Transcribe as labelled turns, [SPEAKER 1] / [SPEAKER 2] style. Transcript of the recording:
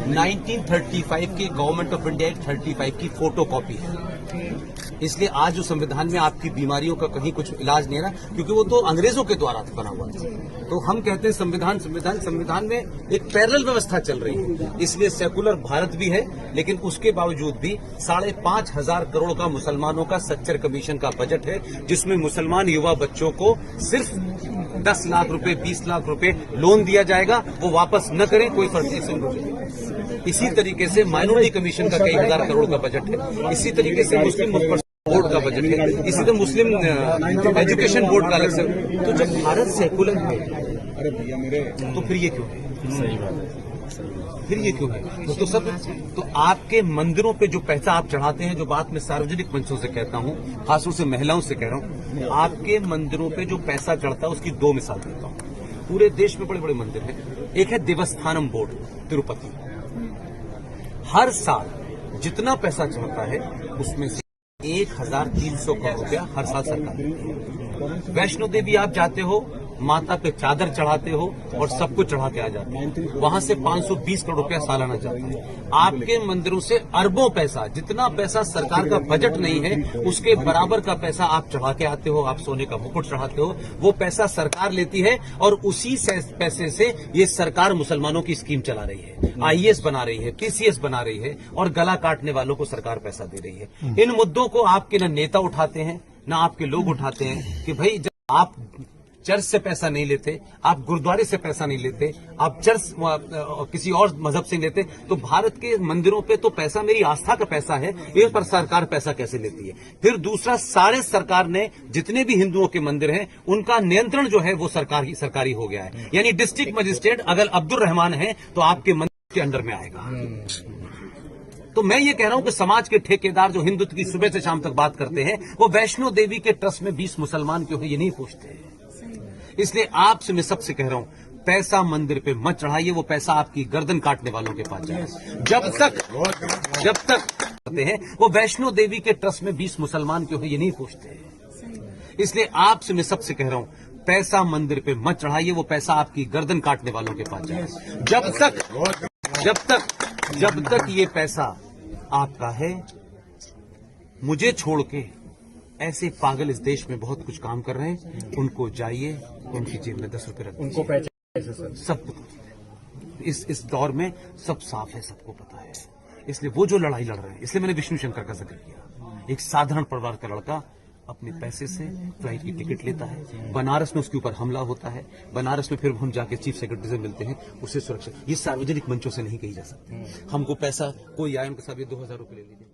[SPEAKER 1] 1935 के government of India act 35 की photo copy है। इसलिए आज जो संविधान में आपकी बीमारियों का कहीं कुछ इलाज नहीं है ना, क्योंकि वो तो अंग्रेजों के द्वारा बना हुआ था। तो हम कहते हैं संविधान में एक पैरेलल व्यवस्था चल रही है। इसलिए सेकुलर भारत भी है, लेकिन उसके बावजूद भी 5,500 करोड़ का मुसलमानों का सच्चर कमीशन का बजट है, जिसमें मुसलमान युवा बच्चों को सिर्फ 10 लाख रुपए 20 लाख रुपए लोन दिया जाएगा, वो वापस न करें, कोई फर्क नहीं। इसी तरीके से माइनॉरिटी कमीशन का कई हजार करोड़ का बजट है। इसी तरीके से मुस्लिम बोर्ड का बजट है। इसी तरह मुस्लिम एजुकेशन बोर्ड का अलग से। तो जब भारत सेकुलर है, अरे भैया मेरे, तो फिर ये क्यों है? सही बात है। फिर ये क्यों है? तो आपके मंदिरों पे जो पैसा आप चढ़ाते हैं, जो बात मैं सार्वजनिक मंचों से कहता हूं, खासतौर से महिलाओं से कह रहा हूं, आपके मंदिरों पे जो पैसा चढ़ता है उसकी 2 मिसाल देता हूं। पूरे देश में बड़े बड़े मंदिर हैं। एक है देवस्थानम बोर्ड तिरुपति। हर साल जितना पैसा चढ़ता है उसमें से 1,300 करोड़ रुपया हर साल सरकार देती है। वैष्णो देवी आप जाते हो, माता पे चादर चढ़ाते हो और सब कुछ चढ़ा के आ जाते हो, वहां से 520 करोड़ रुपया सालाना जाता है। आपके मंदिरों से अरबों पैसा, जितना पैसा सरकार का बजट नहीं है उसके बराबर का पैसा आप चढ़ा के आते हो। आप सोने का मुकुट चढ़ाते हो, वो पैसा सरकार लेती है और उसी पैसे से ये सरकार मुसलमानों की स्कीम चला रही है, IAS बना रही है, PCS बना रही है और गला काटने वालों को सरकार पैसा दे रही है। इन मुद्दों को आपके न नेता उठाते हैं, न आपके लोग उठाते हैं कि भाई जब आप चर्च से पैसा नहीं लेते, आप गुरुद्वारे से पैसा नहीं लेते, आप चर्च किसी और मजहब से लेते, तो भारत के मंदिरों पे तो पैसा मेरी आस्था का पैसा है, इस पर सरकार पैसा कैसे लेती है? फिर दूसरा, सारे सरकार ने जितने भी हिंदुओं के मंदिर हैं उनका नियंत्रण जो है वो सरकारी हो गया है। यानी डिस्ट्रिक्ट मजिस्ट्रेट अगर अब्दुल रहमान है तो आपके मंदिर के अंडर में आएगा। तो मैं ये कह रहा हूं कि समाज के ठेकेदार जो हिंदुत्व की सुबह से शाम तक बात करते हैं, वो वैष्णो देवी के ट्रस्ट में 20 मुसलमान क्यों है ये नहीं पूछते। इसलिए आपसे मैं सबसे कह रहा हूं, पैसा मंदिर पे मत चढ़ाइए, वो पैसा आपकी गर्दन काटने वालों के पास जाए। जब तक कहते हैं वो वैष्णो देवी के ट्रस्ट में 20 मुसलमान क्यों है ये नहीं पूछते। इसलिए आपसे मैं सबसे कह रहा हूं, पैसा मंदिर पे मत चढ़ाइए, वो पैसा आपकी गर्दन काटने वालों के पास जाए। जब तक ये पैसा आपका है, मुझे छोड़ के ऐसे पागल इस देश में बहुत कुछ काम कर रहे हैं, उनको जाइए, उनकी जेब में 10 रुपए रख, उनको पहचान, सब इस दौर में सब साफ है, सबको पता है। इसलिए वो जो लड़ाई लड़ रहे हैं, इसलिए मैंने विष्णु शंकर का जिक्र किया। एक साधारण परिवार का लड़का अपने पैसे से फ्लाइट की टिकट लेता है, बनारस में उसके ऊपर हमला होता है, बनारस में फिर हम जाके चीफ सेक्रेटरी से मिलते हैं, उससे सुरक्षा। ये सार्वजनिक मंचों से नहीं कही जा सकती। हमको पैसा कोई आए, उनके साथ 2,000 रुपए ले लीजिए।